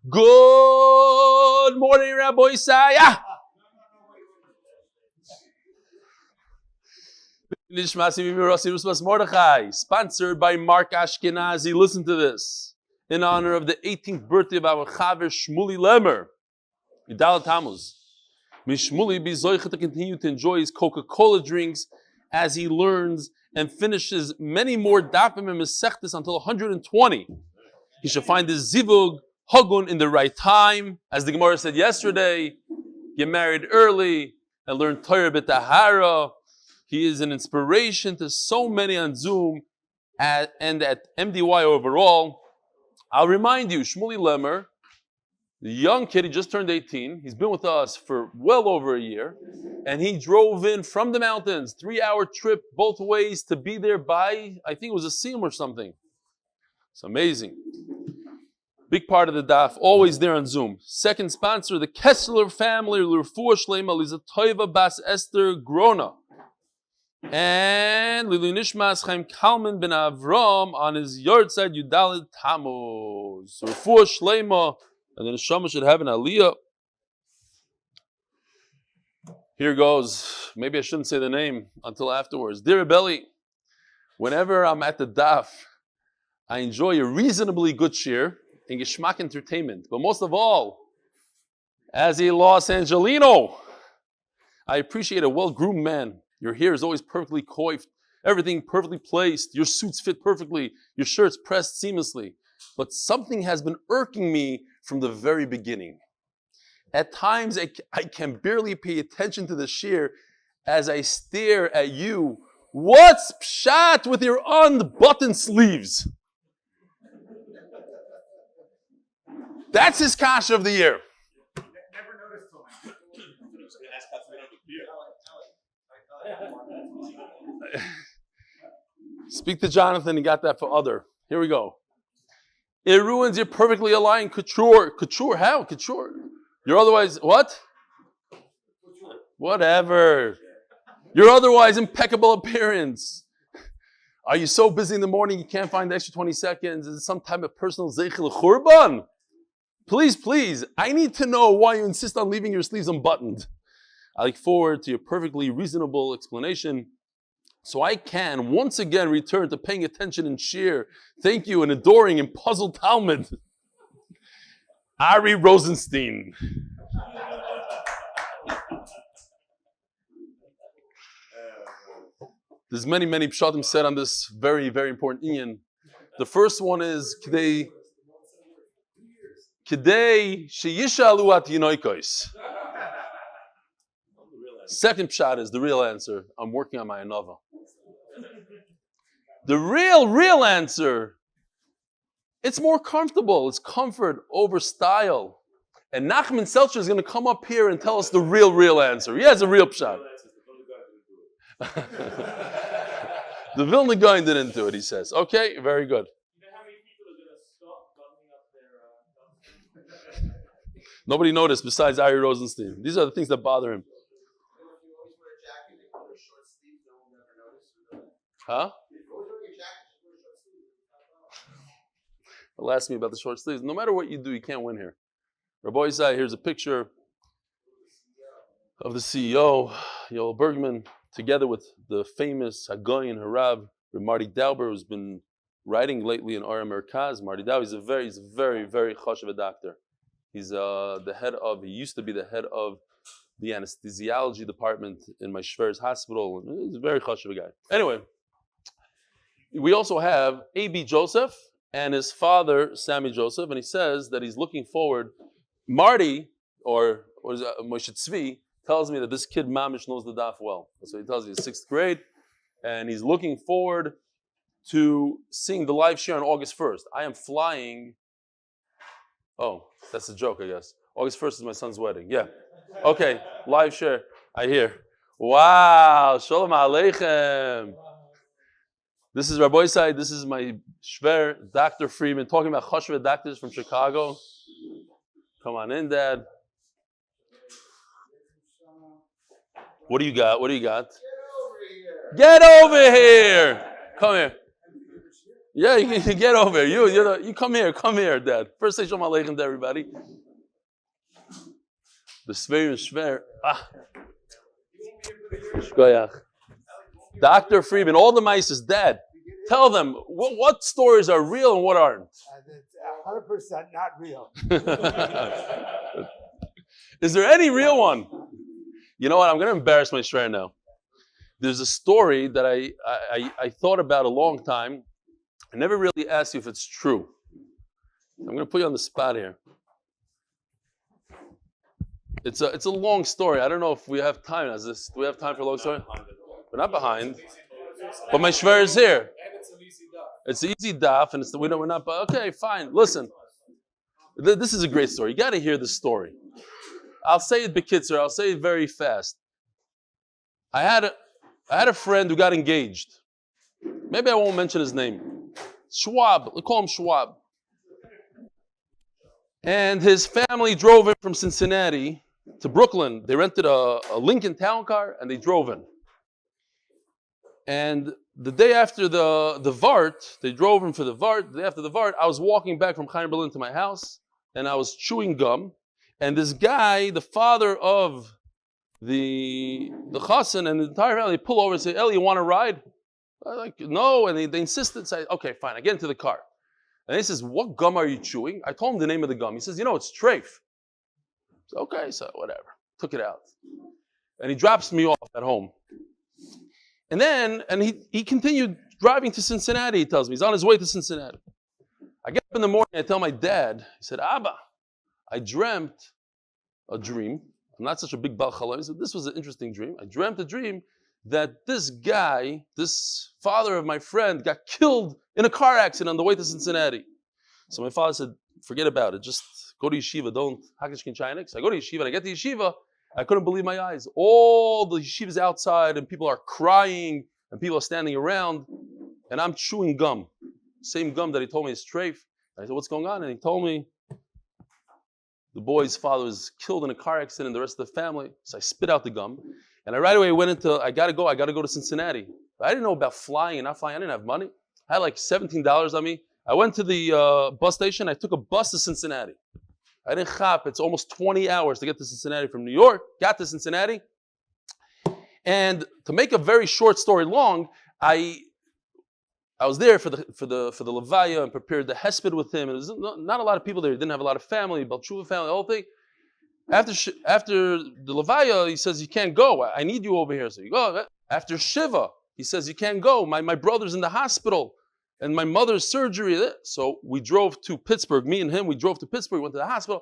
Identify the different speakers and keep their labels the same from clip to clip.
Speaker 1: Good morning, Rabbi Isaiah. Sponsored by Mark Aschkenasy. Listen to this. In honor of the 18th birthday of our Chaver SHMULI LEMMER, Yud Daled Tamuz. Shmuli be zoche to continue to enjoy his COCA COLA drinks as he learns and finishes many more daffim and messechtos until 120. He should find his zivug, hagun in the right time. As the Gemara said yesterday, get married early and learn Torah b'tahara. He is an inspiration to so many on Zoom and at MDY overall. I'll remind you, SHMULI LEMMER, the young kid, he just turned 18. He's been with us for well over a year. And he drove in from the mountains, 3-hour trip both ways to be there by, I think it was a Siyum or something. It's amazing. Big part of the daf, always there on Zoom. Second sponsor, the Kessler Family, lirfua Shlema, Liza Toiva Bas Esther Gronã. And Lili Nishmas Chaim Kallman ben Avraham on his yurtzeit Yud Daled Tamuz. Lirfua Shlema, and the neshama should have an aliyah. Here goes. Maybe I shouldn't say the name until afterwards. Dear Rebelli, whenever I'm at the daf, I enjoy a reasonably good cheer and geschmack entertainment. But most of all, as a Los Angelino, I appreciate a well-groomed man. Your hair is always perfectly coiffed, everything perfectly placed, your suits fit perfectly, your shirts pressed seamlessly. But something has been irking me from the very beginning. At times, I can barely pay attention to the shir as I stare at you. What's pshat with your unbuttoned sleeves? That's his kasha of the year.
Speaker 2: Never noticed till
Speaker 1: Speak to Jonathan, he got that for other. Here we go. It ruins your perfectly aligned couture. Couture, how? Couture. You're otherwise, what? Whatever. Your otherwise impeccable appearance. Are you so busy in the morning you can't find the extra 20 seconds? Is it some type of personal zoche l'churban? Please, I need to know why you insist on leaving your sleeves unbuttoned. I look forward to your perfectly reasonable explanation so I can once again return to paying attention in shir. Thank you, and adoring and puzzled Talmud. Ari Rosenstein. There's many pshatim said on this very, very important inyan. The first one is Kidei sheyishalu at yinoikos. Second pshat is the real answer. I'm working on my anava. The real answer, it's more comfortable. It's comfort over style. And Nachman Seltzer is going to come up here and tell us the real answer. He has a real pshat. The Vilna Gaon didn't do it, he says. Okay, very good.
Speaker 2: You know how many people are going to stop buttoning up their
Speaker 1: Nobody noticed besides Ari Rosenstein. These are the things that bother him. Huh? They'll ask me about the short sleeves. No matter what you do, you can't win here. Rabbi Isai, here's a picture of the CEO, Yoel Bergman, together with the famous hagun and harav, Marty Dauber, who's been writing lately in Ara Merkaz. Marty Dauber is a very chashuv doctor. He's he used to be the head of the anesthesiology department in my Shver's hospital. He's a very chashuv guy. Anyway, we also have A.B. Joseph and his father, Sammy Joseph, and he says that he's looking forward. Marty, or Moshe Tzvi, tells me that this kid Mamish knows the daf well. So he tells me he's 6th grade, and he's looking forward to seeing the live share on August 1st. I am flying. Oh, that's a joke, I guess. August 1st is my son's wedding. Yeah. Okay, live share. I hear. Wow, Shalom Aleichem. This is Rabbi Isai. This is my Shver, Dr. Freeman, talking about chashva doctors from Chicago. Come on in, Dad. What do you got?
Speaker 3: Get over here.
Speaker 1: Come here. Yeah, you can get over here. You come here, Dad. First say Shalom Aleichem to everybody. The Sveir and Shver. Shkoyach. Dr. Friedman, all the mice, Dad, tell them what stories are real and what aren't.
Speaker 3: It's 100% not real.
Speaker 1: Is there any real one? You know what? I'm going to embarrass my Shver now. There's a story that I thought about a long time. I never really asked you if it's true. I'm going to put you on the spot here. It's a long story. I don't know if we have time. Do we have time for a long story? We're not behind. But my Shver is here. It's an easy daf, and we're not. Okay, fine. Listen, this is a great story. You got to hear the story. I'll say it bekitzer. I'll say it very fast. I had a friend who got engaged. Maybe I won't mention his name. Schwab. We call him Schwab. And his family drove in from Cincinnati to Brooklyn. They rented a Lincoln Town Car and they drove in. And the day after the Vart, they drove in for the Vart. The day after the Vart, I was walking back from Chaim Berlin to my house and I was chewing gum. And this guy, the father of the chassan and the entire family, they pull over and say, Eli, you want to ride? I'm like, no. And they insisted. Say, okay, fine. I get into the car. And he says, what gum are you chewing? I told him the name of the gum. He says, it's treif. So, okay, so whatever. Took it out. And he drops me off at home. And then, he continued driving to Cincinnati, he tells me. He's on his way to Cincinnati. I get up in the morning, I tell my dad, he said, Abba, I dreamt a dream. I'm not such a big Baal Chalam. He said, this was an interesting dream. I dreamt a dream that this guy, this father of my friend, got killed in a car accident on the way to Cincinnati. So my father said, forget about it. Just go to yeshiva. Don't hakish kinchaynik. So I go to yeshiva. And I get to yeshiva. I couldn't believe my eyes. All the yeshivas outside and people are crying and people are standing around and I'm chewing gum. Same gum that he told me is treif. I said, what's going on? And he told me the boy's father was killed in a car accident and the rest of the family. So I spit out the gum. And I right away went into, I gotta go to Cincinnati. But I didn't know about flying and not flying. I didn't have money. I had like $17 on me. I went to the bus station. I took a bus to Cincinnati. I didn't chop. It's almost 20 hours to get to Cincinnati from New York. Got to Cincinnati. And to make a very short story long, I was there for the levaya and prepared the hesped with him. And there was not a lot of people there. He didn't have a lot of family, Balchuva family, the whole thing. After the levaya, he says, you can't go. I need you over here. So you go. After Shiva, he says, you can't go. My brother's in the hospital and my mother's surgery. So we drove to Pittsburgh. Me and him, we drove to Pittsburgh, went to the hospital.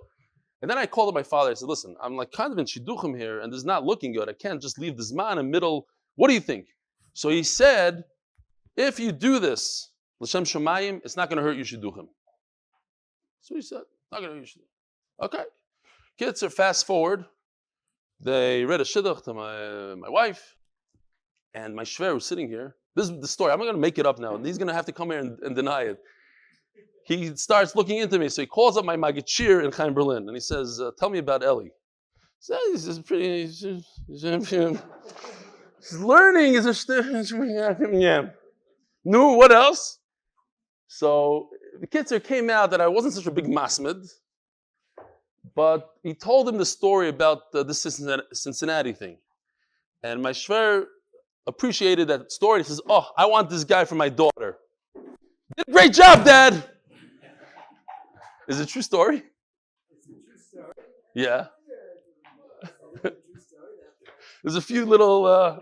Speaker 1: And then I called up my father. I said, listen, I'm like kind of in shidduchim here and this is not looking good. I can't just leave this man in the middle. What do you think? So he said, if you do this, l'shem shamayim, it's not going to hurt your shidduchim. So he said, not going to hurt your shidduchim. Okay. Kids are fast forward. They read a shidduch to my wife, and my shver was sitting here. This is the story. I'm not going to make it up now. He's going to have to come here and deny it. He starts looking into me, so he calls up my magachir in Chaim Berlin, and he says, "Tell me about Eli." He's pretty. He's learning. Yeah. No, what else? So the Kitzer came out that I wasn't such a big masmid. But he told him the story about this Cincinnati thing. And my shver appreciated that story. He says, oh, I want this guy for my daughter. Did a great job, Dad. Is it a true story?
Speaker 3: It's a true story.
Speaker 1: Yeah. There's a few little,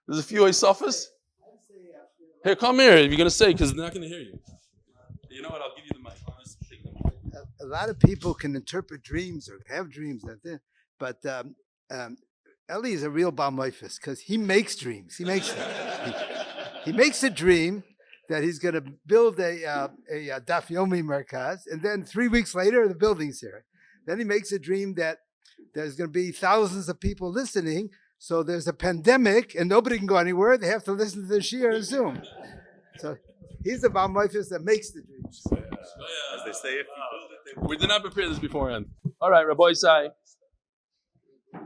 Speaker 1: there's a few isofas. Here, come here if you're going to say, because they're not going to hear you. You know what? I'll give you the mic.
Speaker 3: A lot of people can interpret dreams or have dreams, but Eli is a real Baal Meifus because he makes dreams. He makes a dream that he's going to build a Daf Yomi merkaz, and then 3 weeks later the building's here. Then he makes a dream that there's going to be thousands of people listening, so there's a pandemic and nobody can go anywhere. They have to listen to the shiur on Zoom. So he's the Baal Meifus that makes the dreams.
Speaker 4: As they say, if you build it, they
Speaker 1: we did not prepare this beforehand. All right, Rabbi Isai.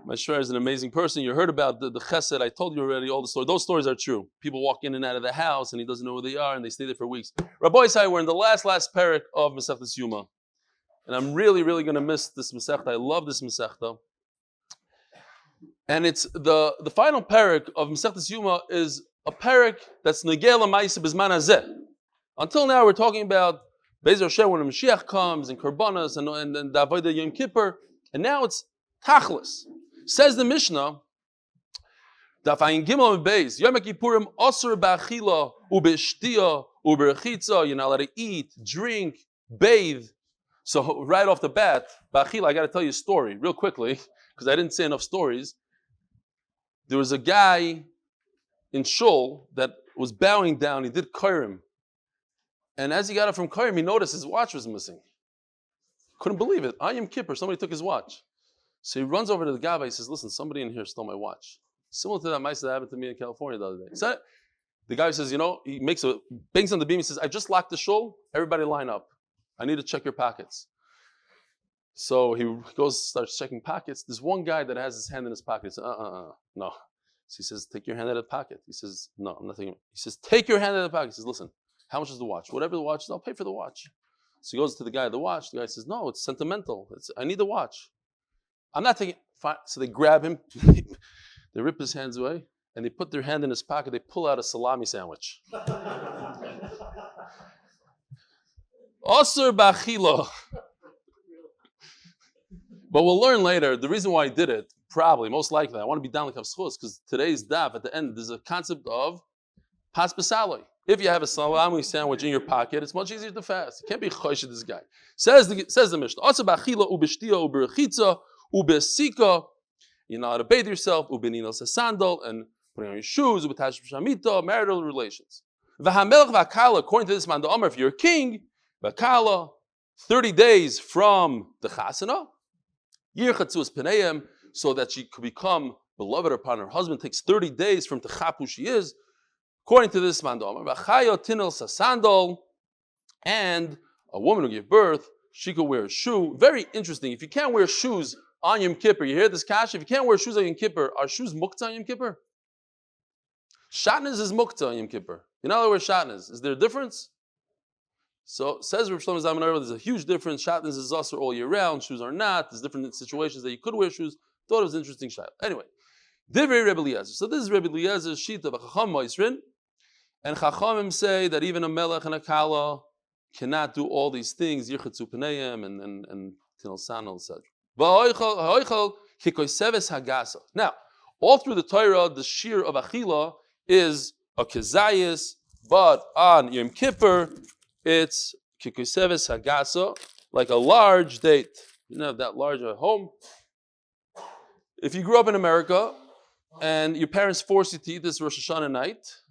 Speaker 1: My Shrer is an amazing person. You heard about the chesed. I told you already all the stories. Those stories are true. People walk in and out of the house and he doesn't know where they are and they stay there for weeks. Rabbi Isai, we're in the last parak of messechtos Yoma. And I'm really, really going to miss this messechta. I love this messechta. And it's the final parak of messechtos Yoma is a parak that's negel ma'aseh b'zman hazeh. Until now, we're talking about Be'ez Hashem when the Mashiach comes and Korbanos and the Avodah Yom Kippur. And now it's Tachlis. Says the Mishnah, Daf Amud Beis, Yom Kippurim osur ba'achila u'be'shtia u'berechitza. You're not allowed to eat, drink, bathe. So right off the bat, ba'achila, I got to tell you a story real quickly because I didn't say enough stories. There was a guy in Shul that was bowing down. He did Kairim. And as he got up from Kairim, he noticed his watch was missing. Couldn't believe it. Yom Kippur, somebody took his watch. So he runs over to the Gabbai. He says, listen, somebody in here stole my watch. Similar to that mice that happened to me in California the other day. So the guy says, he bangs on the beam. He says, I just locked the shul. Everybody line up. I need to check your pockets. So he starts checking pockets. There's one guy that has his hand in his pocket. He says, no. So he says, take your hand out of the pocket. He says, no, I'm not taking it. He says, take your hand out of the pocket. He says, listen, how much is the watch? Whatever the watch is, I'll pay for the watch. So he goes to the guy, the watch. The guy says, no, it's sentimental. I need the watch. I'm not taking it. Fine. So they grab him. They rip his hands away. And they put their hand in his pocket. They pull out a salami sandwich. Osur b'achila. But we'll learn later, the reason why he did it, probably, most likely, I want to be down like Havschus, because today's daf, at the end, there's a concept of pas b'saloi. If you have a salami sandwich in your pocket, it's much easier to fast. You can't be chosh this guy. Says the Mishnah, Osur b'achila u'b'shtia u'berechitza u'b'sika. You're not allowed to bathe yourself, u'b'ninos a sandal, and putting on your shoes, u'b'tash b'shamita, marital relations. V'hamelech v'akala, according to this man, the Omer, if you're a king, v'akala, 30 days from the chasana, yirchatzus penayim, so that she could become beloved upon her husband, takes 30 days from techap who she is. According to this man, the Omer, v'chayo tinel sa sandal, and a woman who gave birth, she could wear a shoe. Very interesting. If you can't wear shoes on Yom Kippur, you hear this kasha? If you can't wear shoes on Yom Kippur, are shoes muktzah on Yom Kippur? Shatnez is muktzah on Yom Kippur. You know where shatnez? Is there a difference? So says Rav Shlomo Zalman Aruch, there's a huge difference. Shatnez is also all year round. Shoes are not. There's different situations that you could wear shoes. Thought it was an interesting shayla. Anyway, Divrei Rebbe Eliezer. So this is Rebbe Eliezer's sheet of a Chacham Moisrin, and Chachamim say that even a melech and a kala cannot do all these things. Yirchatzu Pneim and Tinel Sanal, etc. Now, all through the Torah, the shear of Achila is a kezayis, but on Yom Kippur, it's kikoseves hagasa, like a large date. You don't have that large at home. If you grew up in America and your parents forced you to eat this Rosh Hashanah night,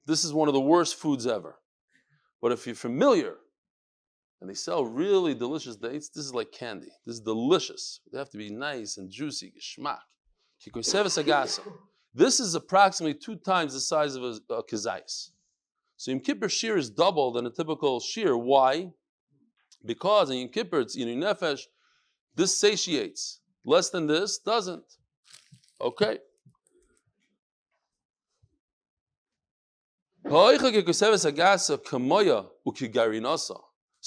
Speaker 1: this is one of the worst foods ever. But if you're familiar, and they sell really delicious dates, this is like candy. This is delicious. They have to be nice and juicy, geschmack. Kikoseves hagasa. This is approximately 2 times the size of a kezayis. So Yom Kippur shear is double than a typical shear. Why? Because in Yom Kippur it's Inu Nefesh. This satiates. Less than this doesn't. Okay. So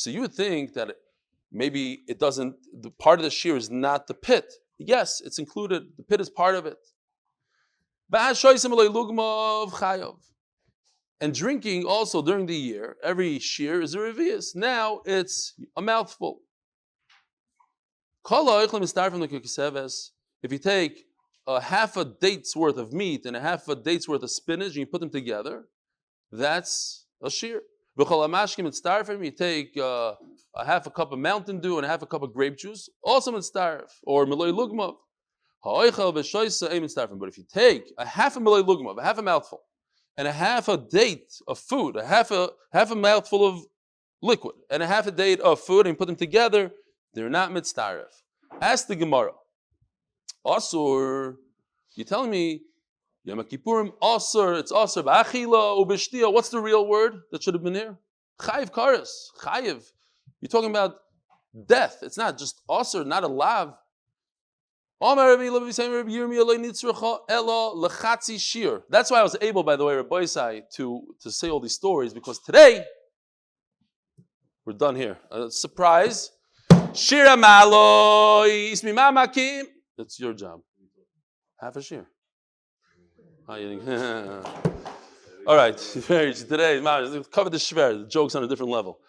Speaker 1: you would think that maybe it doesn't, the part of the shear is not the pit. Yes, it's included. The pit is part of it. And drinking also during the year, every shear is a revius. Now it's a mouthful. If you take a half a date's worth of meat and a half a date's worth of spinach and you put them together, that's a shear. You take a half a cup of Mountain Dew and a half a cup of grape juice, also mitzdarf, or miloi lugmav. But if you take a half a miloi lugmav, a half a mouthful, and a half a date of food, a half a mouthful of liquid, and a half a date of food, and put them together, they're not mitzdarf. Ask the Gemara. Asur, you're telling me Yom Kippurim asur, it's asur b'achila u'b'shtia. What's the real word that should have been here? Chayiv karas, chayiv. You're talking about death. It's not just asur, not a lav. That's why I was able, by the way, Rabbi Isai, to say all these stories, because today we're done here. Surprise. Shira maloi ismi mamakim. That's your job. Half a shir. All right. Today, cover the shver. The joke's on a different level.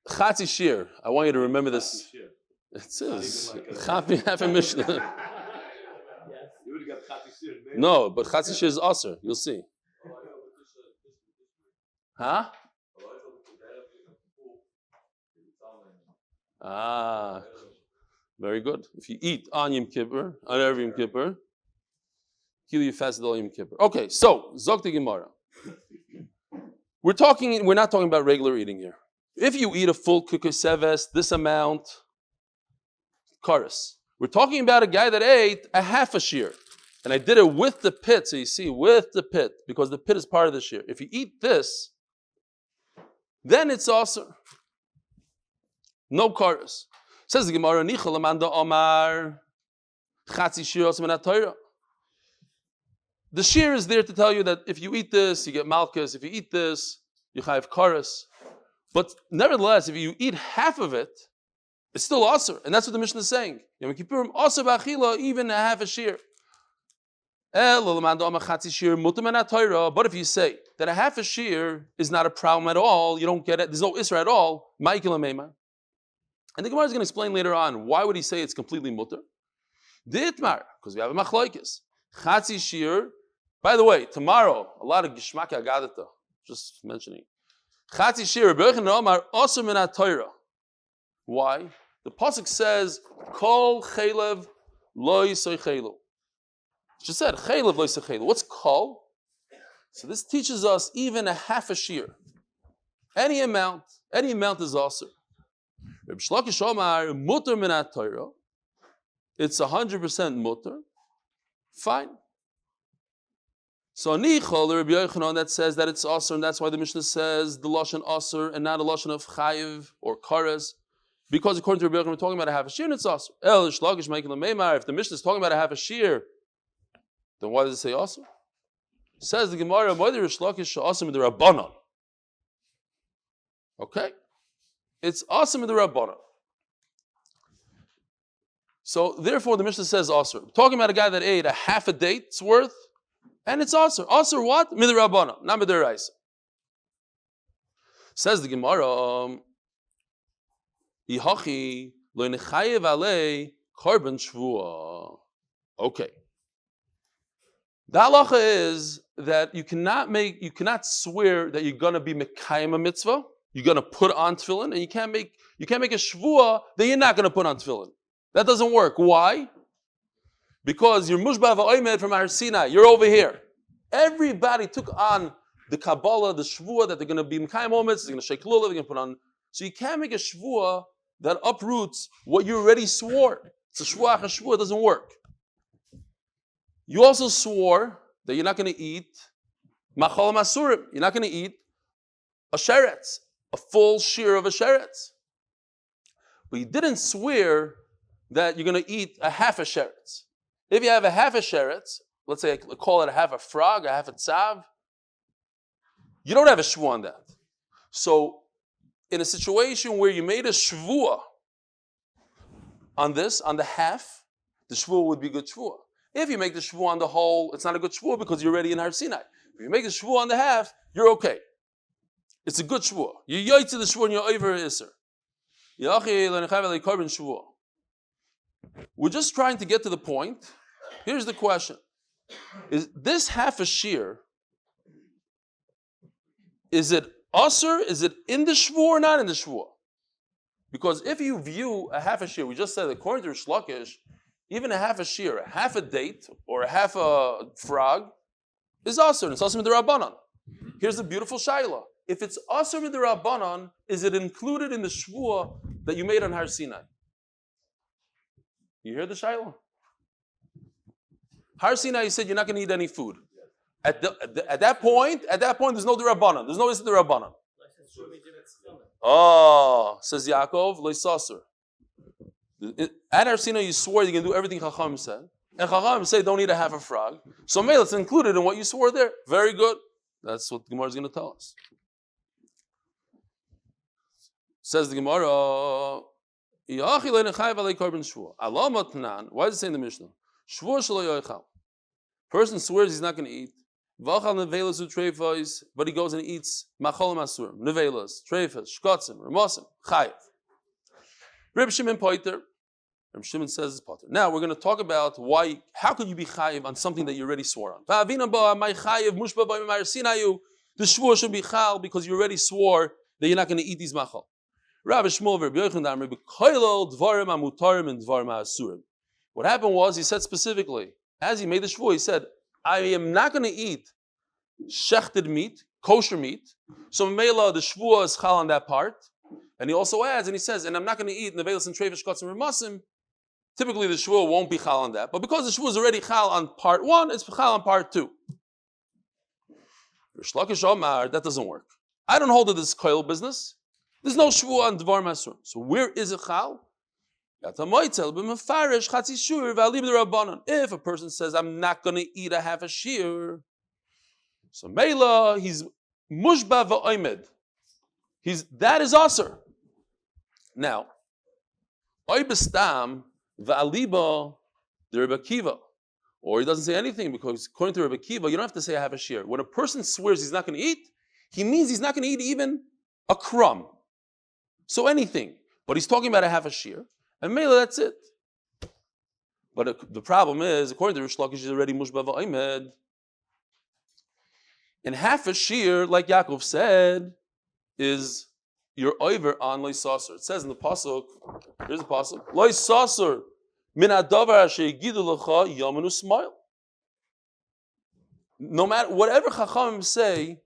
Speaker 1: Chatzi shir. I want you to remember this. It says half a mishnah. No, but chatzi shir is aser. You'll see. Huh? Very good. If you eat on Yom Kippur, on every Yom Kippur, you fasted all Yom Kippur. Okay, so zok the Gemara. We're not talking about regular eating here. If you eat a full kukar seves, this amount, karas. We're talking about a guy that ate a half a shear, and I did it with the pit. So you see, with the pit, because the pit is part of the shear. If you eat this, then it's also no karas. Says the Gemara, Nichol Amanda Omar Chatzi Shir Osman HaTorah. The shear is there to tell you that if you eat this, you get malchus. If you eat this, you have karas. But nevertheless, if you eat half of it, it's still aser, and that's what the Mishnah is saying. Yom Kippurim aser b'achila, even a half a shear. But if you say that a half a shear is not a problem at all, you don't get it. There's no isra at all. And the Gemara is going to explain later on why would he say it's completely mutter. Di'itmar, because we have a machlokes. Chatzi shear. By the way, tomorrow a lot of gishmak agadata. Just mentioning. Chatzi shear. Why? The pasuk says, "Kol chaylev lo yisochelu." It just said, "Chaylev lo yisochelu." What's kol? So this teaches us even a half a shear. Any amount is also. Reb Shlokish Omar mutter minat Torah. It's 100% mutter. Fine. So Nichol, the Rabbi Yochanan that says that it's aser, and that's why the Mishnah says the lashon aser and not a lashon of chayiv or kares, because according to Rabbi Yochanan we're talking about a half a shear and it's aser. El Shlokish Meikel Meimar. If the Mishnah is talking about a half a shear, then why does it say aser? Says the Gemara, whether Shlokish aser with the Rabbanon. Okay. It's awesome in the Rabbanon. So therefore the Mishnah says aser. We're talking about a guy that ate a half a date's worth, and it's aser. Aser what? Mid Rabbanon, not mid Raisa. Says the Gemara, Ihachi lo nechayev alei korban shvua. Okay. The halacha is that you cannot swear that you're gonna be mekayim a mitzvah. You're going to put on tefillin, and you can't make a shvua that you're not going to put on tefillin. That doesn't work. Why? Because you're mushba v'oimed from Har Sinai. You're over here. Everybody took on the Kabbalah, the shvua that they're going to be mekayim ometz, they're going to shake lulav, they're going to put on. So you can't make a shvua that uproots what you already swore. It's a shvua, it doesn't work. You also swore that you're not going to eat machal masurim. You're not going to eat a sheretz. A full shear of a sheretz. But you didn't swear that you're going to eat a half a sheretz. If you have a half a sheretz, let's say I call it a half a frog, a half a tzav, you don't have a shvua on that. So in a situation where you made a shvua on this, on the half, the shvua would be good shvua. If you make the shvua on the whole, it's not a good shvua because you're already in Har Sinai. If you make the shvua on the half, you're okay. It's a good shvua. You yurtzeit the shvua and you're over iser. We're just trying to get to the point. Here's the question: is this half a shear? Is it aser? Is it in the shvua or not in the shvua? Because if you view a half a shear, we just said according to Rish Lakish, even a half a shear, a half a date or a half a frog is aser. It's aser midrabanan. Here's the beautiful shayla. If it's aser midrabanan, is it included in the shvua that you made on Har Sinai? You hear the shayla? Har Sinai, you said you're not going to eat any food. At that point, there's no derabanan. There's no is At Har Sinai, you swore you're going to do everything Chacham said. And Chacham say don't eat a half a frog. So maybe it's included in what you swore there. Very good. That's what the Gemara is going to tell us. Says the Gemara, why does it say in the Mishnah? Person swears he's not going to eat. But he goes and eats macholim asurim, nevelas, treifas, shkotzim, ramosim, chayiv. Reb Shimon poiter. Reb Shimon says it's poiter. Now we're going to talk about why. How could you be chayiv on something that you already swore on? The shvur should be chal because you already swore that you're not going to eat these machal. Rabbi Shmuel Rabbi Yochanan Rabbi Koilel dvarim amutarim and dvarim asurim. What happened was he said specifically as he made the shvur, he said, I am not going to eat shechted meat, kosher meat. So Mela, the shvua is chal on that part. And he also adds, and he says, and I'm not going to eat nevelas and treifas, shkotzim, and ramasim. Typically the shvua won't be chal on that. But because the shvua is already chal on part 1, it's chal on part 2. Rish Lakish Omar, that doesn't work. I don't hold to this koil business. There's no shvua on dvar masur. So where is it chal? If a person says, I'm not going to eat a half a shear, so Mela, he's mushba v'oimed. That is aser. Now, oibestam v'aliba the Rebbe Kiva, or he doesn't say anything because according to Rebbe Kiva, you don't have to say I have a shear. When a person swears he's not going to eat, he means he's not going to eat even a crumb. So anything. But he's talking about a half a shear. And Mela, that's it. But the problem is, according to Rish Lakish, he's already mushba v'oimed. And half a shear, like Yaakov said, is your over on loy sasur. It says in the pasuk, here's the pasuk, loy sasur min hadavar asher yigidu lecha yomanu smile. No matter whatever Chachamim say,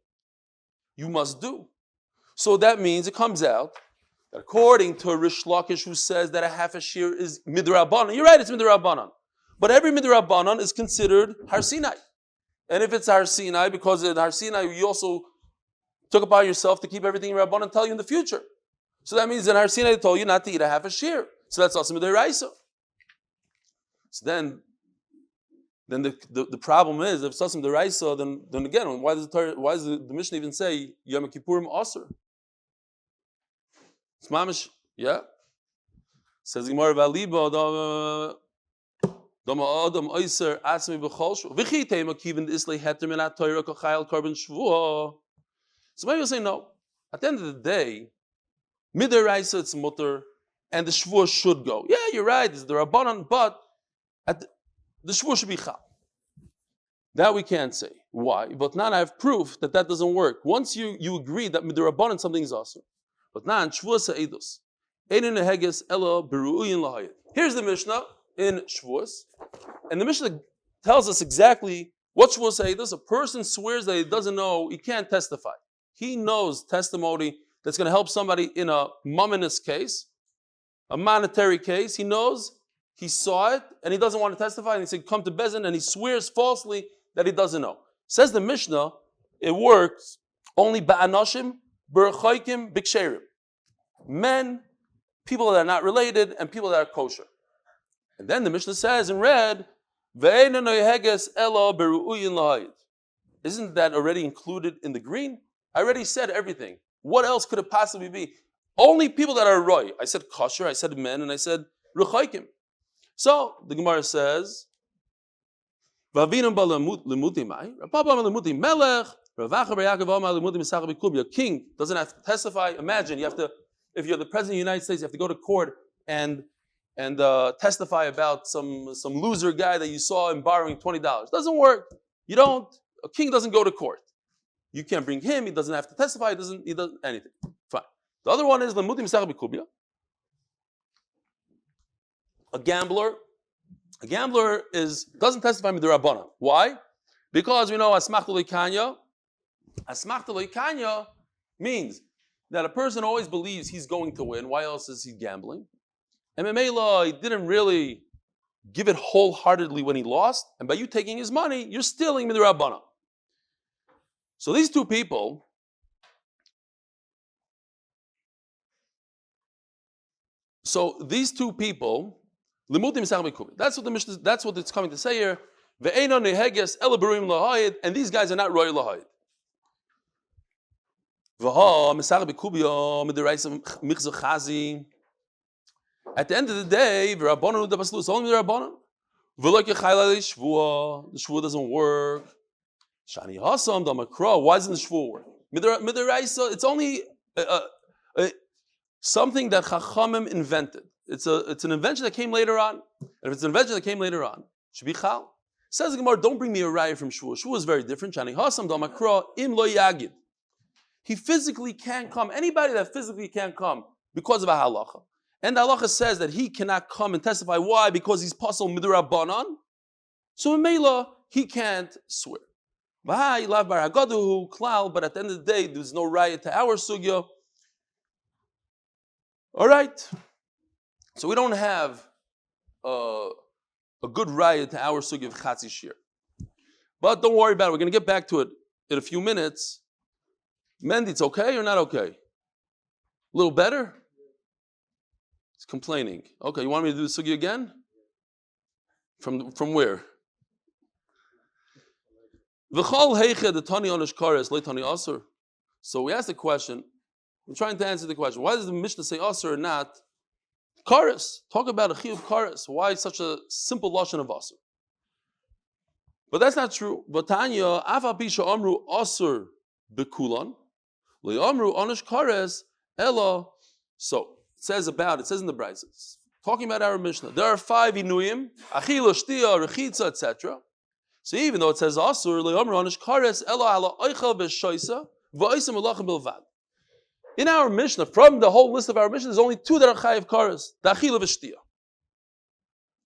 Speaker 1: you must do. So that means it comes out that according to Rish Lakish, who says that a half a shear is midrabanan, you're right, it's midrabanan. But every midrabanan is considered Har Sinai. And if it's Har Sinai, because in Har Sinai you also took upon yourself to keep everything Rabbanan tell you in the future. So that means in Har Sinai they told you not to eat a half a shear. So that's also midiraisa. So then the problem is if it's also midiraisa, then again, why does the Mishnah even say Yom Kippurim Aser? It's mamish, yeah. Says Gemara Valiba Dama Adam Oiser Asmi B'Cholshu V'Chitei Makivin Islay Heter Min HaTorah Kachayil Korban Shvuah. So maybe you'll say no. At the end of the day, midiraisa it's mutter, and the shvuah should go. Yeah, you're right. It's the rabbanon, but the shvuah should be chal. That we can't say. Why? But now I have proof that doesn't work. Once you agree that midirabanan something is awesome, but now in shvuah se'edus, einin neheges ela beru'uyin lahayit. Here's the Mishnah in shvuahs, and the Mishnah tells us exactly what shvuah se'edus. A person swears that he doesn't know, he can't testify. He knows testimony that's going to help somebody in a mominous case, a monetary case. He knows, he saw it, and he doesn't want to testify, and he said, come to Bezin, and he swears falsely that he doesn't know. Says the Mishnah, it works only ba'anoshim, b'rechaykim, b'ksherim. Men, people that are not related, and people that are kosher. And then the Mishnah says in red, ve'einu noyeheges ela beru'uyin lahayit. Isn't that already included in the green? I already said everything. What else could it possibly be? Only people that are roy. I said kosher, I said men, and I said rechaykim. So the Gemara says, "Vavinam balamuti mai, Rabba balamuti melech, Ravacha b'Yaakov balamuti misach b'Kubya." King doesn't have to testify. Imagine you have to, if you're the president of the United States, you have to go to court and testify about some loser guy that you saw him borrowing $20. Doesn't work. You don't. A king doesn't go to court. You can't bring him. He doesn't have to testify. He doesn't anything. Fine. The other one is Lamuti Misach B'Kubya. A gambler doesn't testify Midrabanan. Why? Because we know Asmachta Leikanya. Asmachta Leikanya means that a person always believes he's going to win. Why else is he gambling? And Memela, he didn't really give it wholeheartedly when he lost. And by you taking his money, you're stealing Midrabanan. So these two people, So these two people, that's what the Mishnah, that's what it's coming to say here. And these guys are not royal lahayid. At the end of the day, it's only the Rabbanon. The shvuah doesn't work. Why doesn't the shvuah work? It's only something that Chachamim invented. It's an invention that came later on. And if it's an invention that came later on, it should be chal. Says the Gemara, don't bring me a raya from shvuah. Shvuah is very different. He physically can't come. Anybody that physically can't come because of a halacha. And the halacha says that he cannot come and testify. Why? Because he's pasal midrabanan. So in Mela, he can't swear. But at the end of the day, there's no raya to our sugya. All right. So we don't have a good raya to our sugya of chatzi shir. But don't worry about it. We're going to get back to it in a few minutes. Mendy, it's okay or not okay? A little better? He's complaining. Okay, you want me to do the sugya again? From where? So we asked the question, we're trying to answer the question, why does the Mishnah say asr or not? Kares. Talk about a chiyuv kares. Why such a simple lashon of asr? But that's not true. Vatanya, afa pisha amru asr bekulan, le'amru anish kares ella. So it says in the Braysos, talking about our Mishnah, there are 5 inuyim, achila, shtia, rechitza, etc. So even though it says asur, le'amru anish kares ella ala oichel b'shoisa v'oisem ulacha bilvad. In our Mishnah, from the whole list of our Mishnah, there's only 2 that are chayiv kares, the achila v'shtia.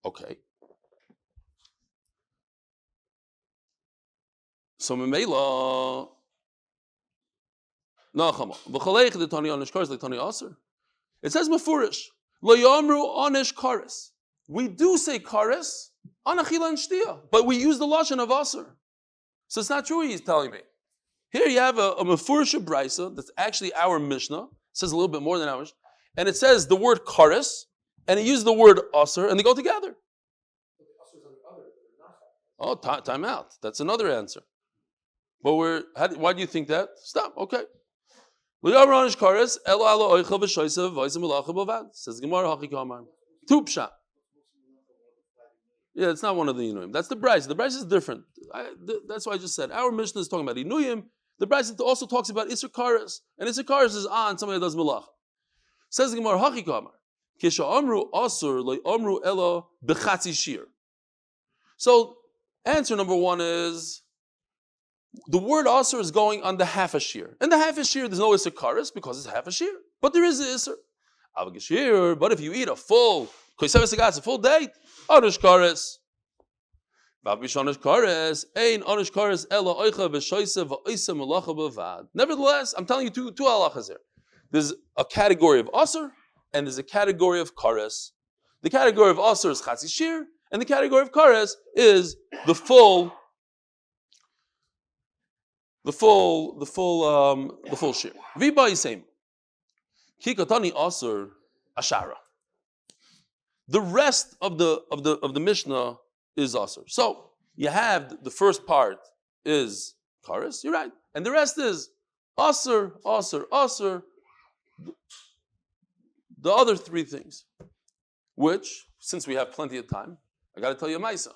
Speaker 1: Okay. So memela, nachama v'chalech the tani anish kares le'tani asur. It says mefurish lo yamru anish kares. We do say kares on achila and shtia, but we use the lashon of asur. So it's not true. He's telling me. Here you have a mefurish brayso that's actually our Mishnah. It says a little bit more than ours, and it says the word kares, and it uses the word asur, and they go together. Oh, time out. That's another answer. But why do you think that? Stop. Okay. Says Gemara Hachikamar. Tupsha. Yeah, it's not one of the Inuyim. That's the Braysos. The Braysos is different. That's why I just said. Our Mishnah is talking about Inuyim. The Braysos also talks about Isser Kares. And Isser Kares is on somebody that does Malach. Says the Gemara Hachikamar. Kisha Amru Asur Le Amru Elo Bechatzi Shir. So, answer number 1 is the word asr is going on the half a shear. And the half a shear, there's no isser kares because it's half a shear. But there is an isser. But if you eat a full day, anish kares. Nevertheless, I'm telling you two halachas here. There's a category of asr and there's a category of kares. The category of asr is chatzi shear, and the category of kares is the full shear. Viba is same. Kikatani asur ashara. The rest of the Mishnah is asur. So you have the first part is kares, you're right, and the rest is asur, asur, asur. The other 3 things, which since we have plenty of time, I got to tell you a ma'isa.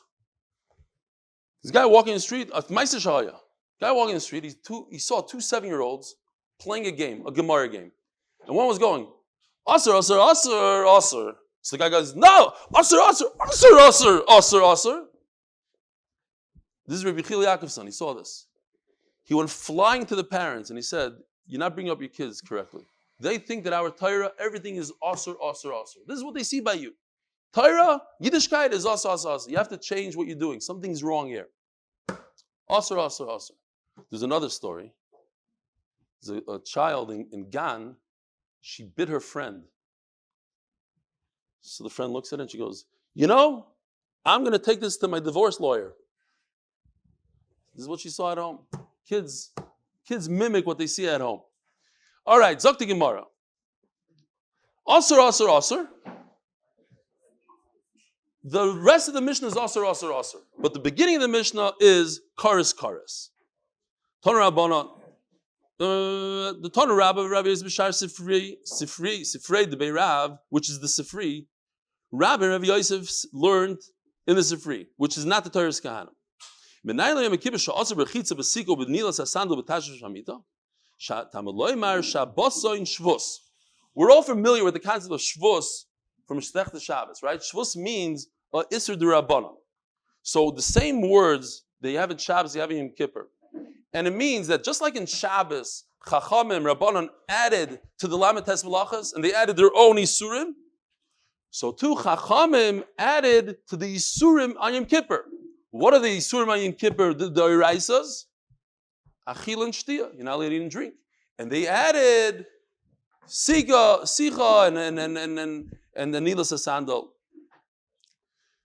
Speaker 1: This guy walking in the street, a ma'isa shahaya. Guy walking in the street, he saw 2 7-year-olds playing a game, a Gemara game. And one was going, asur, asur, asur, asur. So the guy goes, no, asur, asur, asur, asur, asur, asur. This is Rabbi Chil Yaakov's son, he saw this. He went flying to the parents and he said, you're not bringing up your kids correctly. They think that our Torah, everything is asur, asur, asur. This is what they see by you. Torah, Yiddishkeit is asur, asur, asur. You have to change what you're doing. Something's wrong here. Asur, asur, asur. There's another story. There's a child in Gan, she bit her friend. So the friend looks at it and she goes, I'm going to take this to my divorce lawyer. This is what she saw at home. Kids mimic what they see at home. All right, Zok the Gemara. Asur, asur, asur. The rest of the Mishnah is asur. But the beginning of the Mishnah is kares. Tana Rabbanon. The Tana Rabbi is B'shar Sifrei the Beirav, which is the Sifri. Rabbi Rav Yosef learned in the Sifri, which is not the Torah's Kahana. We're all familiar with the concept of Shvus from messechtos Shabbos, right? Shvus means Isser D'Rabbanan. So the same words that you have in Shabbos, you have in Yom Kippur. And it means that just like in Shabbos, Chachamim, Rabbanan added to the Lametes Malachas, and they added their own Isurim, so too Chachamim added to the Isurim on Yom Kippur. What are the Isurim on Yom Kippur? The Iraisas? Achil and Shtia. You're not allowed to eat and drink. And they added Sicha and the Nilas Sandal.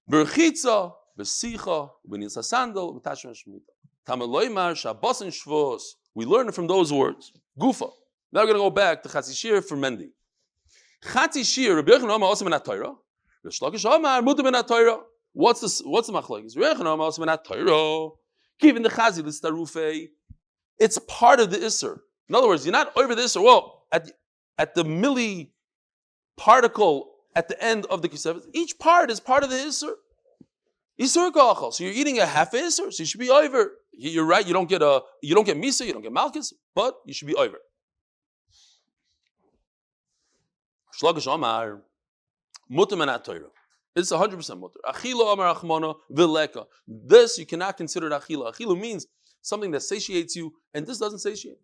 Speaker 1: Berchitza, Besicha, Benilas Sandal, Betashma Shmita. Tamaloymar, Shabbos and Shvos. We learn it from those words. Gufa. Now we're going to go back to Chatzishir for mending. Chatzishir, Rabbi Yochanan Amar also menat Torah. Rish Lakish Amar mutar menat Torah. What's the machlokes? Rabbi Yochanan Amar also menat Torah. Given the Chazi l'starufei, it's part of the Isser. In other words, you're not over the Isser. Well, at the milli particle at the end of the Kisevit, each part is part of the Isser. Isser kachal. So you're eating a half Isser, so you should be over. You're right. You don't get Misa, you don't get Malchus, but you should be over. Shlagish Amar mutar menat Torah. It's 100% mutar. Achila Amar Achmona Vileka. This you cannot consider it achila. Achila means something that satiates you, and this doesn't satiate.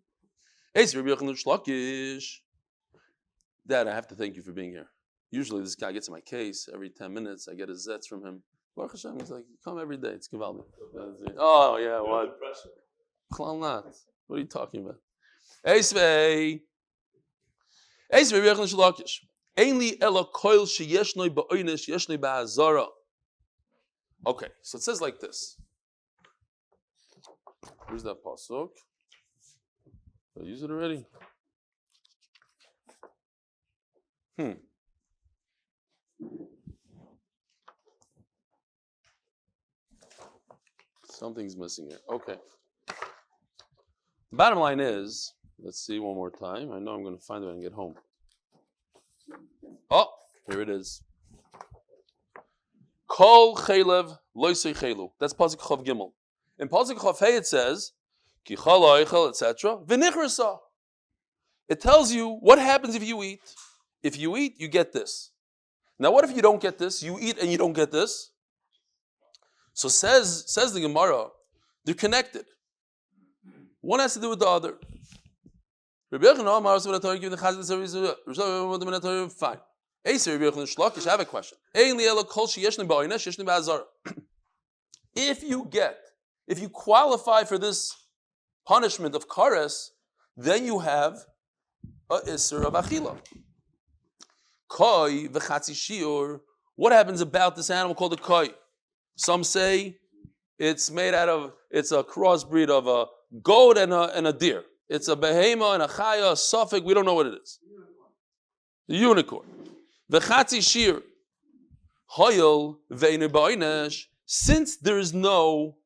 Speaker 1: Dad, I have to thank you for being here. Usually this guy gets in my case every 10 minutes. I get his zets from him. Baruch Hashem, he's like, come every day. It's Givaldi. Oh, yeah, what? Klalnat. What are you talking about? Okay, so it says like this. Where's that pasuk? Did I use it already? Something's missing here. Okay. The bottom line is, let's see one more time. I know I'm going to find it when I get home. Oh, here it is. Kol chelev loisei chelu. That's pasuk chav gimel. In pasuk chav hey it says, ki chal oichel, etc. V'nichrasa. It tells you what happens if you eat. If you eat, you get this. Now, what if you don't get this? You eat and you don't get this. So says the Gemara, they're connected. One has to do with the other. Fine. I have a question. If you qualify for this punishment of kares, then you have a isser of achila. Koi v'chatzi shiur. What happens about this animal called a koi? Some say it's a crossbreed of a goat and a deer. It's a behema and a chaya, a suffix. We don't know what it is. The unicorn. V'chatzi shir. Hoyel ve'enu ba'onesh. Since there is no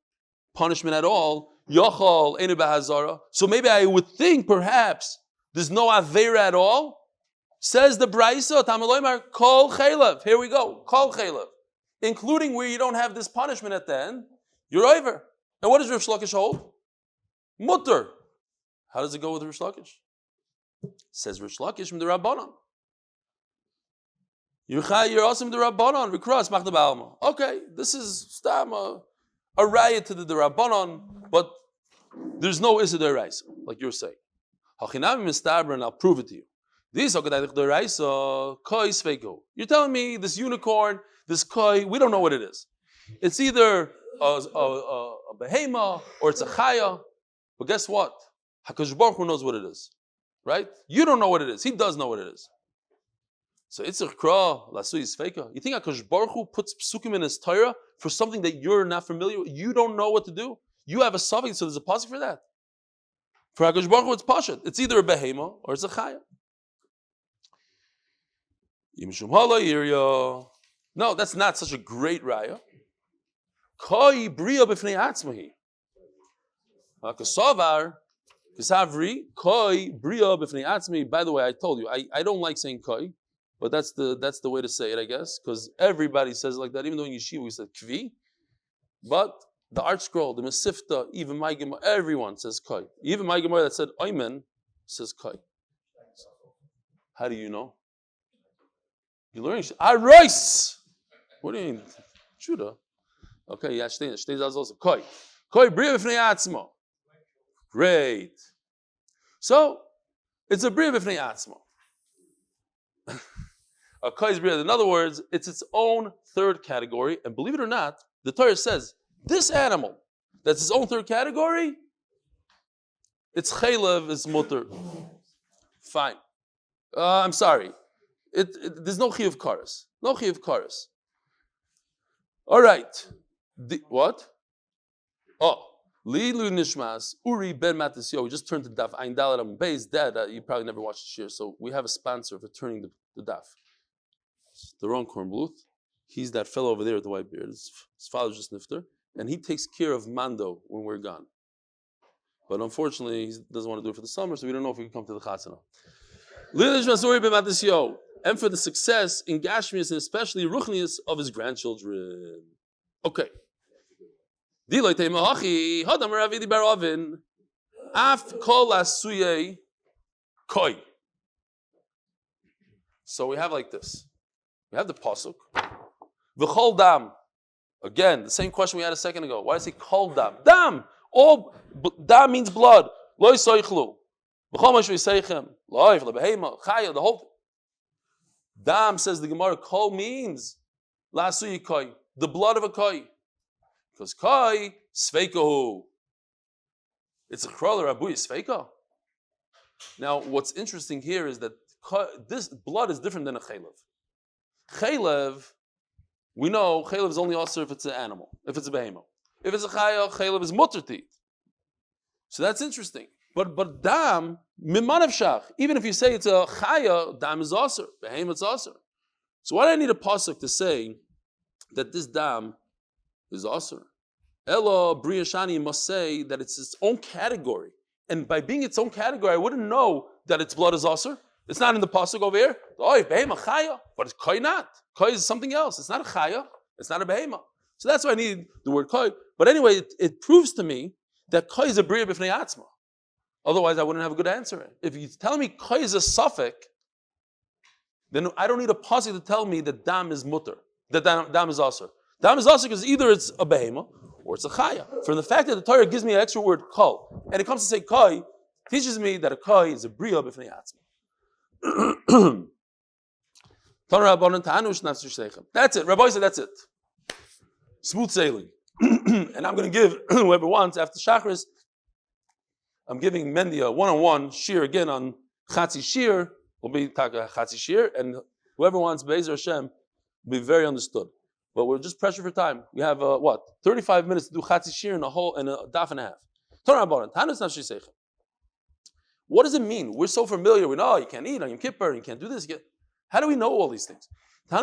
Speaker 1: punishment at all, yochal einu b'hazara. So maybe I would think perhaps there's no aveira at all. Says the Braisa, Tamaloymar, kol chelev. Here we go, kol chelev. Including where you don't have this punishment at the end, you're over. And what does Rish Lakish hold? Mutter. How does it go with Rish Lakish? Says Rish Lakish from the Rabbanon. You're awesome the Rabbanon. Recross Machda Ba'alma. Okay, this is stam a riot to the Rabbanon, but there's no Issa D'Oraisa, like you're saying. Hachinami Mistaber, and I'll prove it to you. This you're telling me this unicorn, this koi, we don't know what it is. It's either a behema or it's a chaya. But guess what? HaKadosh Baruch Hu knows what it is. Right? You don't know what it is. He does know what it is. So it's a kra, lasui is feka. You think HaKadosh Baruch Hu puts psukim in his Torah for something that you're not familiar with? You don't know what to do? You have a suffix, so there's a pasuk for that. For HaKadosh Baruch Hu, it's pashat. It's either a behema or it's a chaya. No, that's not such a great raya. Koi bria b'fnei atzmahi. Kasavar, kasavri, koi bria b'fnei atzmahi. By the way, I told you, I don't like saying koi, but that's the way to say it, I guess, because everybody says it like that. Even though in yeshiva we said kvi, but the art scroll, the mesifta, even my gemara, everyone says koi. Even my gemara that said oimen says koi. How do you know? You're learning. Arois. What do you mean? Judah. Okay, yeah, shtei also koi. Koi bria b'fnei atzmo. Great. So it's a bria b'fnei atzmo. A koi is bria. In other words, it's its own third category. And believe it or not, the Torah says this animal that's its own third category, its chaylev is mutter. Fine. I'm sorry. There's no chiyuv karas. No chiyuv karas. All right. What? Oh, L'ilui nishmas, Uri Ben Mattisyahu. We just turned to Daf Yomi. Beis Dad. You probably never watched this year, so we have a sponsor for turning the Daf. It's the wrong Korn Bluth. He's that fellow over there with the white beard. His father's just nifter, and he takes care of Mando when we're gone. But unfortunately, he doesn't want to do it for the summer, so we don't know if we can come to the Chatzana. L'ilui nishmas Uri Ben Mattisyahu, and for the success in Gashmius and especially Ruchnius of his grandchildren. Okay. So we have like this. We have the pasuk. V'chol dam. Again, the same question we had a second ago. Why does he call dam? Dam. All dam means blood. Lo yisoichlu. V'chol mashu yiseichem. Lo yif lebehema. Chaya. The whole thing. Dam, says the Gemara. Kol means la suyi koi. The blood of a koi. Because koi sveikahu. It's a kroller abuy sveika. Now, what's interesting here is that this blood is different than a chaylev. Chaylev, we know chaylev is only also if it's an animal, if it's a behemoth. If it's a chaya, chaylev is mutter to eat. So that's interesting. But dam, mimanav shach, even if you say it's a chaya, dam is also, behemoth is also. So why do I need a pasuk to say that this dam is also? Elo Briyashani must say that it's its own category. And by being its own category, I wouldn't know that its blood is also. It's not in the pasuk over here. Oh, behema chaya, but it's koi not. Koi is something else. It's not a chaya. It's not a behema. So that's why I need the word koi. But anyway, it proves to me that koi is a bria b'fnei atzma. Otherwise, I wouldn't have a good answer. If you tell me koi is a suffix, then I don't need a pasuk to tell me that dam is mutter. That dam is also. Dam is also because either it's a behema or it's a chaya. From the fact that the Torah gives me an extra word kol, and it comes to say koi, teaches me that a koi is a bria b'fnei atzma. That's it. Rabbi said that's it. Smooth sailing. And I'm going to give whoever wants after Shachris. I'm giving Mendy a one-on-one shear again on Chatzi Shear. Will be Taka Chatzi Shear, and whoever wants Be'ezer Hashem will be very understood. But we're just pressure for time. We have 35 minutes to do Chatzi Shear in a daf and a half. What does it mean? We're so familiar. We know you can't eat on Yom Kippur, you can't do this. How do we know all these things? You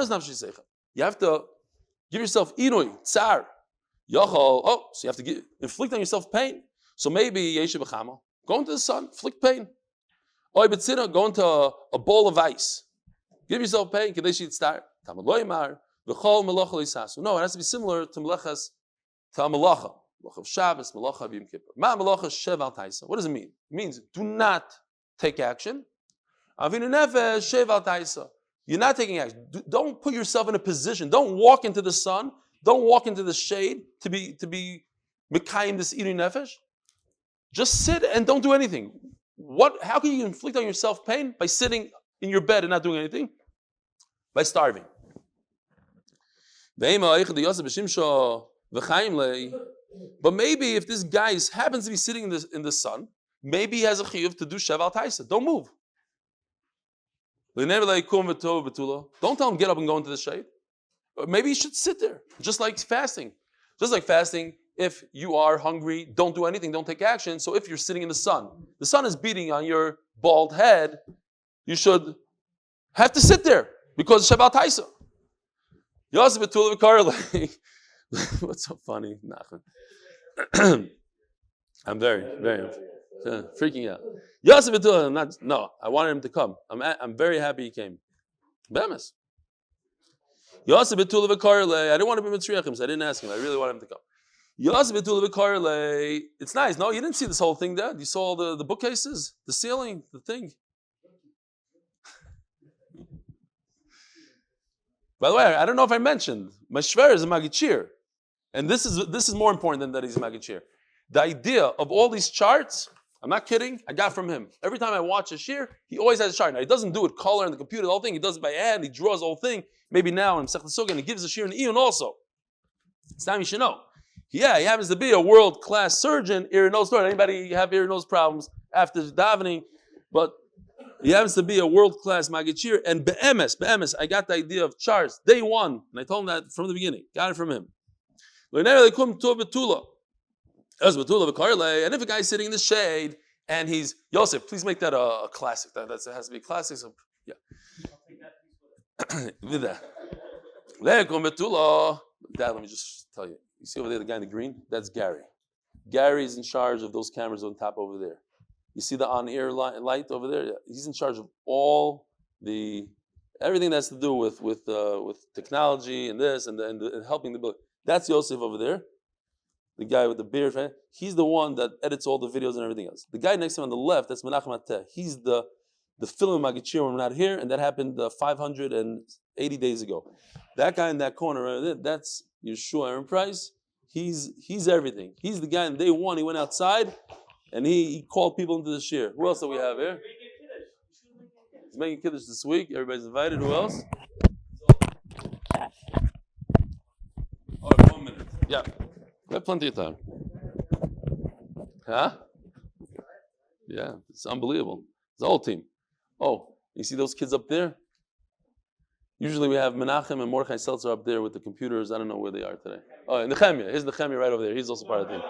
Speaker 1: have to give yourself inui, tsar, yachol. So you have to inflict on yourself pain. So maybe yeshiv b'chama, go into the sun, inflict pain. Oy betzina, go into a bowl of ice. Give yourself pain. Kadesh yitztar. Tamud loymar v'chol melacha lisasu. No, it has to be similar to melachas to melacha. Melacha of Shabbos, melacha of Yom Kippur. Ma melacha shev al taisa. What does it mean? It means do not take action. Avinu nefesh shev al taisa. You're not taking action. Don't put yourself in a position. Don't walk into the sun. Don't walk into the shade to be mekayim this eating nefesh. Just sit and don't do anything. How can you inflict on yourself pain? By sitting in your bed and not doing anything? By starving. But maybe if this guy happens to be sitting in the sun, maybe he has a chiyuv to do shev al taisa. Don't move. Don't tell him get up and go into the shade. Or maybe you should sit there, just like fasting. Just like fasting, if you are hungry, don't do anything, don't take action. So if you're sitting in the sun is beating on your bald head, you should have to sit there because shev al taisa. Yosef Betul V'Karle. What's so funny? I'm very freaking out. Yosef Betul, no, I wanted him to come. I'm very happy he came. Bemis. Yosef Betul V'Karle. I didn't want to be Mitzriachim, so I didn't ask him. I really wanted him to come. Yosef Betul V'Karle. It's nice. No, you didn't see this whole thing, Dad. You saw the bookcases, the ceiling, the thing. By the way, I don't know if I mentioned, my shver is a magichir. And this is more important than that he's a magichir. The idea of all these charts, I'm not kidding, I got from him. Every time I watch a shir, he always has a chart. Now, he doesn't do it color in the computer, the whole thing. He does it by hand, he draws the whole thing. Maybe now in messechtos sukkah, and he gives a shir in Iyun also. It's time you should know. Yeah, he happens to be a world-class surgeon, ear and nose. Anybody have ear and nose problems after davening? But he happens to be a world-class magichir. And be'emes, I got the idea of charts, day one. And I told him that from the beginning. Got it from him. And if a guy's sitting in the shade, and he's, Yosef, please make that a classic. That has to be a classic. So, yeah. With that. Dad, let me just tell you. You see over there the guy in the green? That's Gary. Gary's in charge of those cameras on top over there. You see the on-air light over there? He's in charge of all everything that has to do with technology and this and helping the building. That's Yosef over there, the guy with the beard. He's the one that edits all the videos and everything else. The guy next to him on the left, that's Menachem Ateh. He's the film Magichir when we're not here, and that happened 580 days ago. That guy in that corner right there, that's Yeshua Aaron Price. He's everything. He's the guy on day one. He went outside and he called people into the shir. Who else do we have here? He's making kiddush this week. Everybody's invited. Who else? Oh, 1 minute. Yeah. We have plenty of time. Huh? Yeah, it's unbelievable. It's the whole team. Oh, you see those kids up there? Usually we have Menachem and Mordechai Seltzer up there with the computers. I don't know where they are today. Oh, and Nehemiah. Here's Nehemiah right over there. He's also part of the team.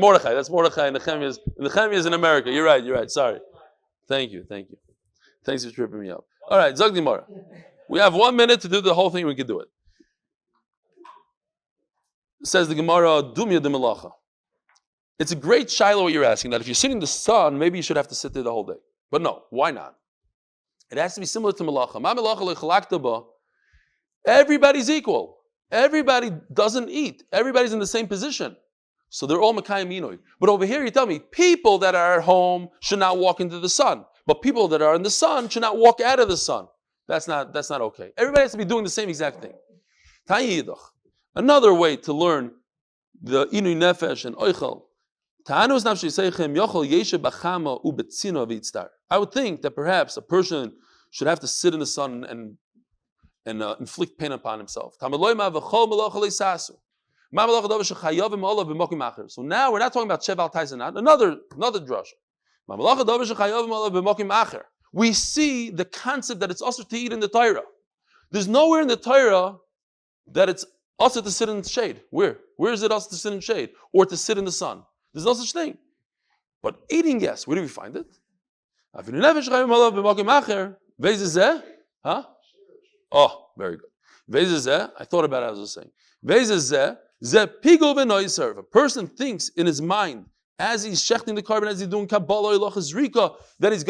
Speaker 1: Mordechai. That's Mordechai. Nehemiah is in America. You're right. Sorry. Thank you. Thanks for tripping me up. All right, Zog Dimara. We have 1 minute to do the whole thing. We can do it. Says the Gemara, Dumya de Melacha. It's a great shiloh what you're asking, that if you're sitting in the sun, maybe you should have to sit there the whole day. But no, why not? It has to be similar to Melacha. Ma Melacha lechalakta ba. Everybody's equal. Everybody doesn't eat. Everybody's in the same position. So they're all Mekayim Minoi. But over here you tell me, people that are at home should not walk into the sun. But people that are in the sun should not walk out of the sun. That's not okay. Everybody has to be doing the same exact thing. Ta'yidach. Another way to learn the Inui Nefesh and Oichel. I would think that perhaps a person should have to sit in the sun and inflict pain upon himself. So now we're not talking about Sheval Tyson, another drasha. We see the concept that it's also to eat in the Torah. There's nowhere in the Torah that it's also to sit in the shade. Where is it also to sit in shade or to sit in the sun? There's no such thing. But eating, yes. Where do we find it? Huh? Oh, very good. I thought about it as I was saying. If a person thinks in his mind, as he's shechting the carbon, as he's doing Kabbalah, that he's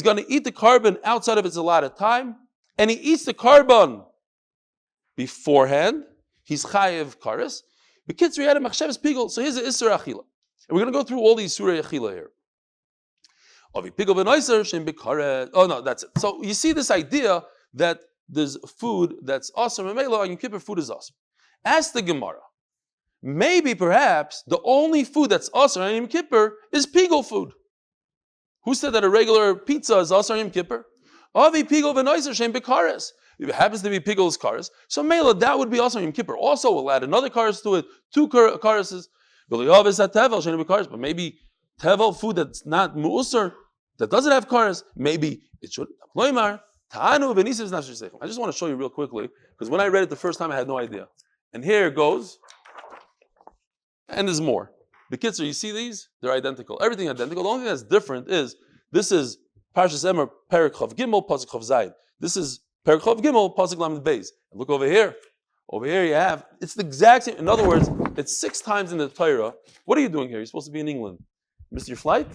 Speaker 1: gonna eat the carbon outside of its allotted time, and he eats the carbon beforehand, he's chayev kares. So here's the Isser Achila. And we're going to go through all these Surah Achila here. Oh no, that's it. So you see this idea that there's food that's awesome, and Yom Kippur food is awesome. Ask the Gemara. Maybe perhaps the only food that's awesome on Yom Kippur is pigel food. Who said that a regular pizza is awesome on Yom Kippur? If it happens to be pigel's kares, so Mela, that would be also Yom Kippur. Also, we'll add another kares to it, 2 kareses. But maybe tevel food that's not mu'usar, that doesn't have kares, maybe it should. I just want to show you real quickly, because when I read it the first time, I had no idea. And here it goes, and there's more. The kids, you see these? They're identical. Everything identical. The only thing that's different is, this is Parshas Emer, Perek Chav Gimel, Pasuk Chav Zayin. This is Perek Chav Gimel, Pasuk Amud Beis. Look over here. Over here you have, it's the exact same. In other words, it's 6 times in the Torah. What are you doing here? You're supposed to be in England. Missed your flight?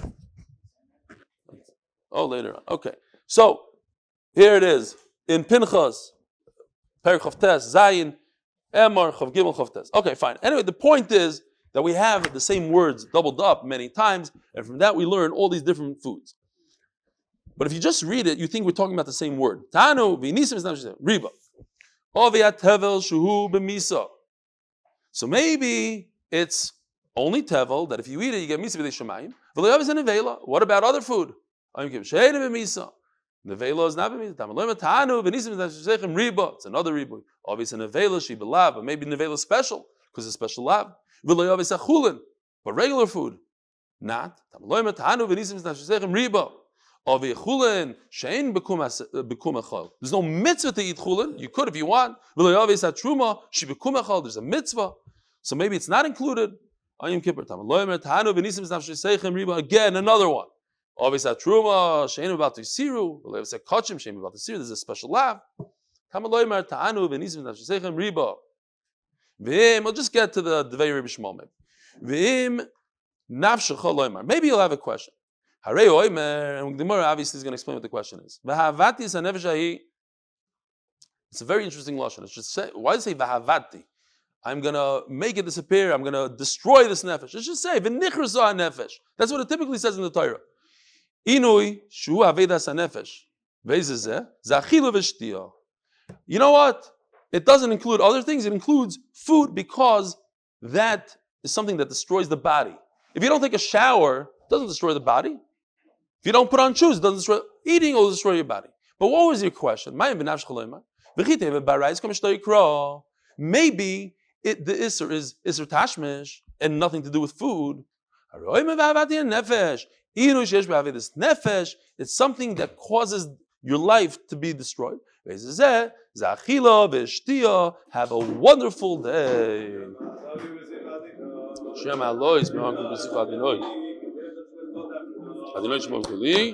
Speaker 1: Oh, later on. Okay. So, here it is. In Pinchas, Perek Chav Tes, Zayin, Emor, Chav Gimel, Chav Tes. Okay, fine. Anyway, the point is that we have the same words doubled up many times, and from that we learn all these different foods. But if you just read it, you think we're talking about the same word. Tanu, v'nisim is not riba. Oviat tevel shuhu b'misa. So maybe it's only tevel that if you eat it, you get misa b'dei shemayim. V'le'avis and nevela. What about other food? She'ena b'misa. Nevela is not b'misa. Tamaloyim tanu v'nisim is not riba. It's another riba. Obviously nevela she b'lav, but maybe nevela is special because it's special lav. V'le'avis achulin, but regular food not. Tamaloyim tanu v'nisim is not riba. There's no mitzvah to eat chulin. You could if you want. There's a mitzvah. So maybe it's not included. Again, another one. There's a special lav. We'll just get to the Dvei Uri Ben Mattisyahu. Maybe you'll have a question. And the Gemara obviously is going to explain what the question is. It's a very interesting lashon. It should say, why does it say v'havati? I'm going to make it disappear. I'm going to destroy this nefesh. It should say v'nichrazah nefesh. That's what it typically says in the Torah. Inui shu avedas nefesh ve'zeh zachilu v'shtiyah. You know what? It doesn't include other things. It includes food because that is something that destroys the body. If you don't take a shower, it doesn't destroy the body. If you don't put on shoes, it doesn't destroy. Eating will destroy your body. But what was your question? Maybe the Isser is Isser Tashmish and nothing to do with food. It's something that causes your life to be destroyed. Have a wonderful day. עליילוי שמור כלי